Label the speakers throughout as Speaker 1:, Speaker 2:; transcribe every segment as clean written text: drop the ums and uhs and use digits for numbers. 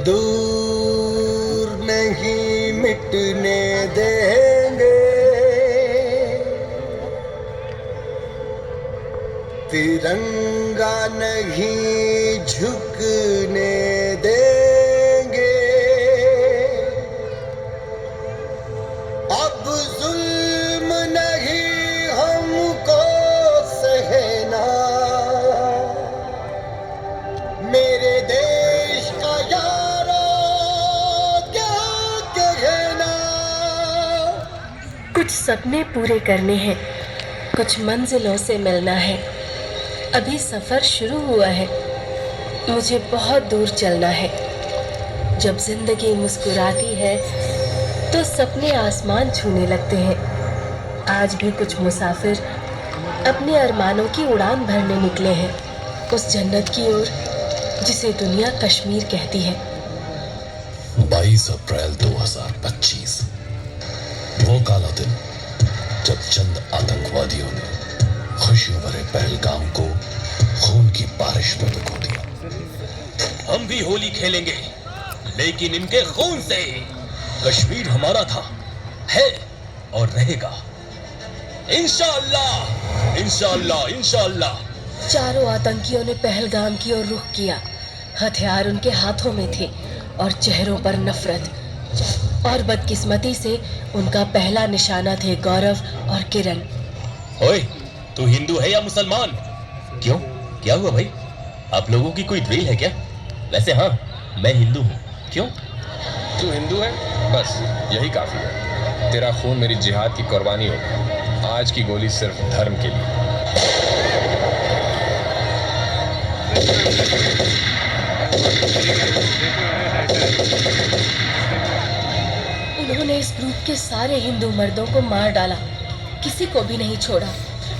Speaker 1: सिंदूर नहीं मिटने देंगे, तिरंगा नहीं झुकने देंगे, अब जुल्म नहीं हमको सहना, मेरे देश का यारो क्या कहना।
Speaker 2: कुछ सपने पूरे करने हैं, कुछ मंजिलों से मिलना है, अभी सफर शुरू हुआ है, मुझे बहुत दूर चलना है। जब जिंदगी मुस्कुराती है तो सपने आसमान छूने लगते हैं। आज भी कुछ मुसाफिर अपने अरमानों की उड़ान भरने निकले हैं, उस जन्नत की ओर जिसे दुनिया कश्मीर कहती है।
Speaker 3: 22 अप्रैल 2025 वो काला दिन जब चंद आतंकवादियों ने खुशियों भरे पहलगाम को खून की बारिश में भिगो दिया।
Speaker 4: हम भी होली खेलेंगे, लेकिन इनके खून से। कश्मीर हमारा था, है और रहेगा। इंशाअल्लाह, इंशाअल्लाह, इंशाअल्लाह।
Speaker 2: चारों आतंकियों ने पहलगाम की ओर रुख किया। हथियार उनके हाथों में थे और चेहरों पर नफरत। और बदकिस्मती से उनका पहला निशाना थे गौरव और किरण।
Speaker 4: ओए, तू हिंदू है या मुसलमान? क्यों, क्या हुआ भाई? आप लोगों की कोई ड्रिल है क्या? वैसे हाँ, मैं हिंदू हूँ। क्यों?
Speaker 5: तू हिंदू है, बस यही काफी है। तेरा खून मेरी जिहाद की कुर्बानी होगी। आज की गोली सिर्फ धर्म के लिए।
Speaker 2: उन्होंने इस ग्रुप के सारे हिंदू मर्दों को मार डाला, किसी को भी नहीं छोड़ा।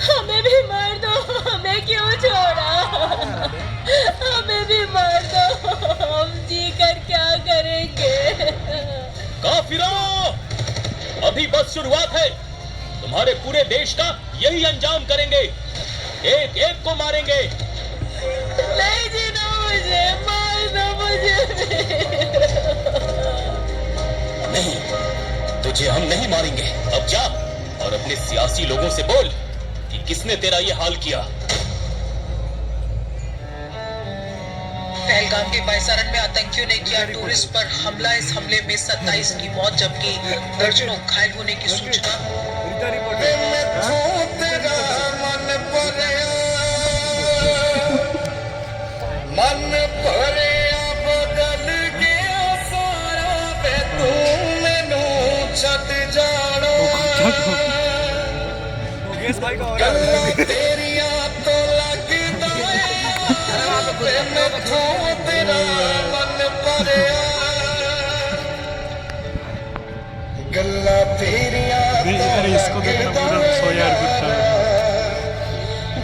Speaker 2: हमें भी मार दो, हमें क्यों छोड़ा? हमें भी मार दो, हम जी कर क्या करेंगे?
Speaker 4: काफिरों, अभी बस शुरुआत है। तुम्हारे पूरे देश का यही अंजाम करेंगे, एक एक को मारेंगे।
Speaker 2: नहीं जीना मुझे, मार दो मुझे।
Speaker 4: नहीं, तुझे हम नहीं मारेंगे। अब जा और अपने सियासी लोगों से बोल कि किसने तेरा ये हाल किया।
Speaker 6: पहलगाम के बायसारन में आतंकियों ने किया टूरिस्ट पर हमला। इस हमले में 27 की मौत जबकि दर्जनों घायल होने की सूचना।
Speaker 1: मन भरे बदल गया सारा वे तू मैनू छत जानो। गल्लां तेरियां तो लगदा वे मैथों तेरा मन भरिया। गल्लां तेरियां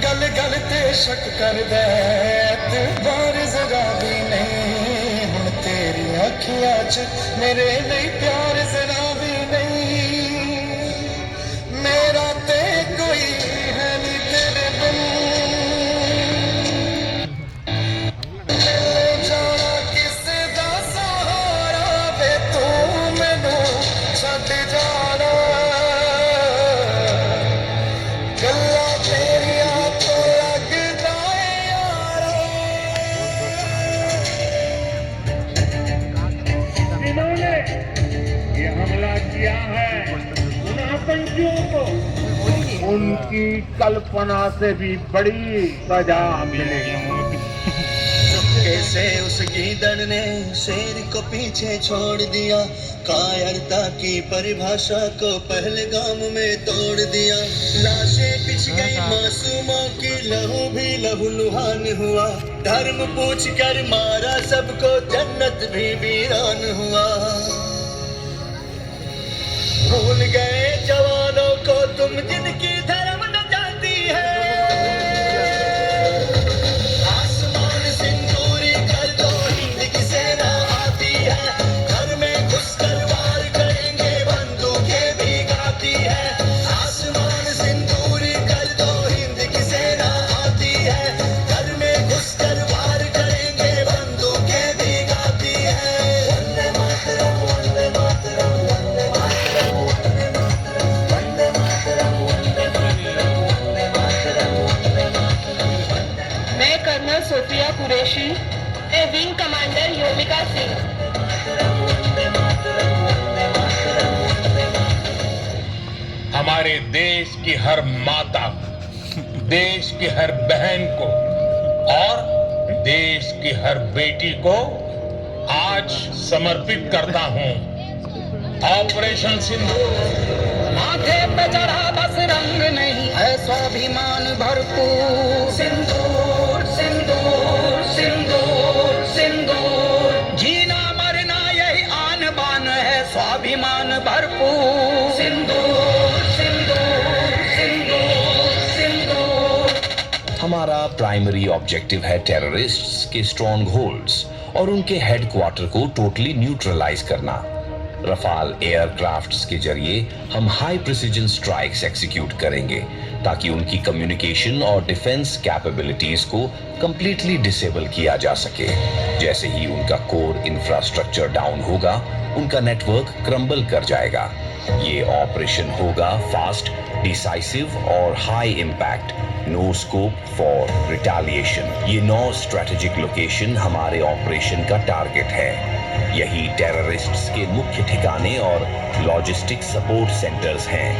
Speaker 1: गल गल ते शक कर बैठ बार जरा भी नहीं। हुण तेरी अखियां च मेरे लिए प्यार जरा भी नहीं। मेरा ते कोई है नहीं तेरे बिन। जाना किसे दा सहारा वे तू मैनू छड्ड जाना। गल्लां तेरियां तो लगदा है यारा।
Speaker 7: जिन्होंने ये हमला किया है उन आतंकियों को उनकी कल्पना से भी बड़ी सजा मिलेगी।
Speaker 1: कैसे उस गीदड़ ने शेर को पीछे छोड़ दिया। कायरता की परिभाषा को पहलगाम में तोड़ दिया। लाशें पिछ गई मासूमों की, लहू भी लहूलुहान हुआ। धर्म पूछ कर मारा सबको, जन्नत भी वीरान हुआ। भूल गए जवानों को तुम जिनकी धर्म न जाती है।
Speaker 2: कर्नल सोफिया कुरैशी ए विंग कमांडर योमिका सिंह।
Speaker 7: हमारे देश की हर माता, देश की हर बहन को और देश की हर बेटी को आज समर्पित करता हूं ऑपरेशन सिंदूर।
Speaker 8: माथे पे चढ़ा बस रंग नहीं है स्वाभिमान भरपूर। सिंदूर सिंदूर सिंदूर सिंदूर, जीना मरना यही आन बान है स्वाभिमान भरपूर। सिंदूर सिंदूर सिंदूर सिंदूर।
Speaker 9: हमारा प्राइमरी ऑब्जेक्टिव है टेररिस्ट्स के स्ट्रॉन्ग होल्ड्स और उनके हेडक्वार्टर को टोटली न्यूट्रलाइज करना। रफाल एयरक्राफ्ट्स के जरिए हम हाई प्रिसिजन स्ट्राइक्स एग्जीक्यूट करेंगे ताकि उनकी कम्युनिकेशन और डिफेंस कैपेबिलिटीज को कंप्लीटली डिसेबल किया जा सके। जैसे ही उनका कोर इंफ्रास्ट्रक्चर डाउन होगा, उनका नेटवर्क क्रम्बल कर जाएगा। ये ऑपरेशन होगा फास्ट, डिसाइसिव और high impact, no scope for retaliation. ये 9 स्ट्रेटेजिक लोकेशन हमारे ऑपरेशन का टारगेट है। यही टेररिस्ट्स के मुख्य ठिकाने और लॉजिस्टिक सपोर्ट सेंटर्स हैं।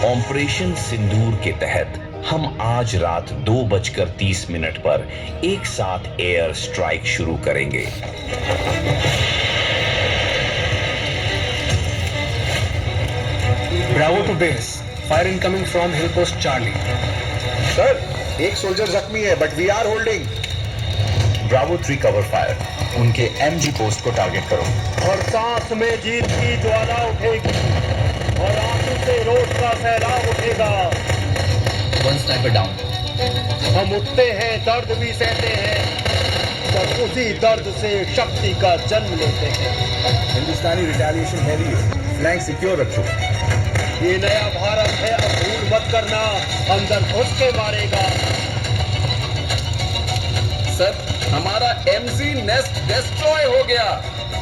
Speaker 9: ऑपरेशन सिंदूर के तहत हम आज रात 2:30 पर एक साथ एयर स्ट्राइक शुरू करेंगे।
Speaker 10: Bravo to base, fire incoming from hill post Charlie.
Speaker 11: Sir, एक सोल्जर जख्मी है but we are holding. Bravo 3 cover fire, उनके एमजी पोस्ट को टारगेट करो।
Speaker 7: और सांस में जीत की ज्वाला उठेगी और आंसू से रोष का सैलाब उठेगा।
Speaker 10: 1 स्नाइपर डाउन।
Speaker 7: हम उठते हैं, दर्द भी सहते हैं, जब उसी दर्द से शक्ति का जन्म लेते हैं।
Speaker 11: हिंदुस्तानी रिटेलिएशन हैवी है, फ्लैंक सिक्योर रखो।
Speaker 7: ये नया भारत है, अब भूल मत करना, अंदर घुस के मारेगा।
Speaker 5: सर, हमारा एमजी नेस्ट डिस्ट्रॉय हो गया।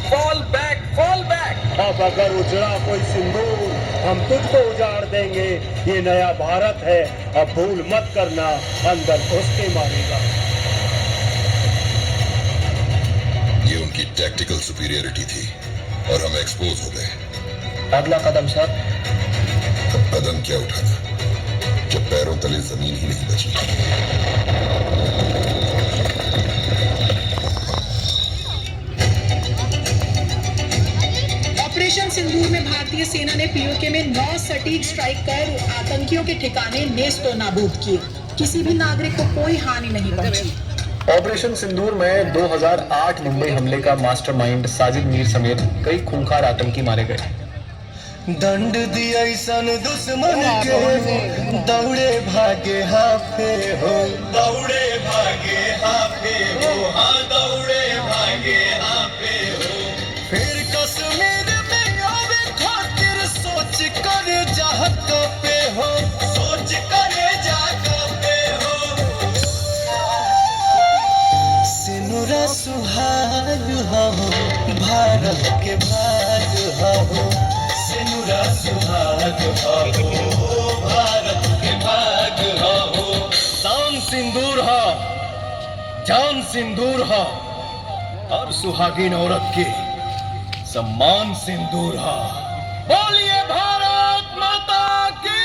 Speaker 5: Fall back, fall back.
Speaker 7: अब अगर उजड़ा कोई सिंदूर, हम तुझको उजाड़ देंगे। ये नया भारत है, अब भूल मत करना, अंदर घुस के मारेगा।
Speaker 3: ये उनकी टैक्टिकल सुपीरियरिटी थी और हम एक्सपोज हो गए।
Speaker 10: अगला कदम सर।
Speaker 3: अब कदम क्या उठाना जब पैरों तले जमीन ही नहीं बची।
Speaker 6: ऑपरेशन सिंदूर में भारतीय सेना ने पीओके में 9 सटीक स्ट्राइक कर आतंकियों के ठिकाने नेस्तो नाबूद किए। किसी भी नागरिक को कोई हानि नहीं पहुंची।
Speaker 10: ऑपरेशन सिंदूर में 2008 मुंबई हमले का मास्टरमाइंड साजिद मीर समेत कई खूंखार आतंकी मारे गए।
Speaker 1: दंड दिया सन दुश्मन के, दौड़े भागे हाफे हो, दौड़े भागे हाफे हो, हाँ दौड़े भागे हाफे हो। फिर कश्मीर में आवे खातिर सोच कर जाहत पे हो, सोच कर जाहत पे हो। सिनुरा सुहाग हो, भारत के भाग हो। सिनुरा सुहाग हो, भारत के भाग हो। शान सिंदूर हो, जान सिंदूर हो, और सुहागिन औरत की सम्मान सिंदूर हो। बोलिए भारत माता की।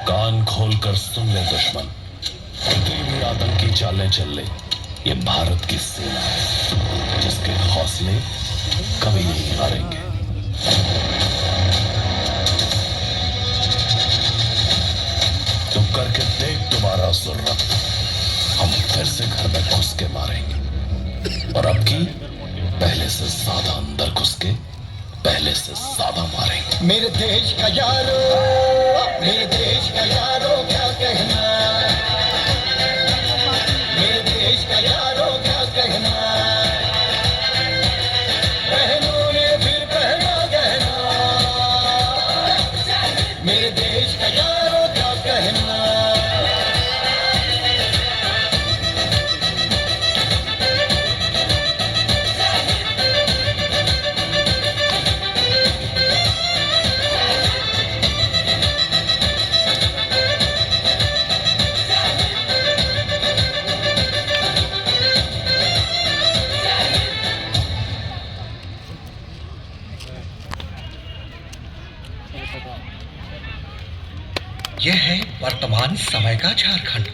Speaker 3: कान खोलकर सुन ले दुश्मन, कितनी भी आतंकी चालें चल ले, ये भारत की सेना है जिसके हौसले कभी नहीं हारेंगे। तुम करके देख तुम्हारा सुर्रत, हम फिर से घर में घुस के मारेंगे और अब की पहले से ज्यादा अंदर घुस के पहले से ज्यादा मारेंगे।
Speaker 8: मेरे देश का यारो, मेरे देश का यारो क्या कहना, मेरे देश का यारो क्या कहना। बहनों ने फिर पहना गहना, मेरे देश का यारो क्या कहना।
Speaker 12: यह है वर्तमान समय का झारखंड।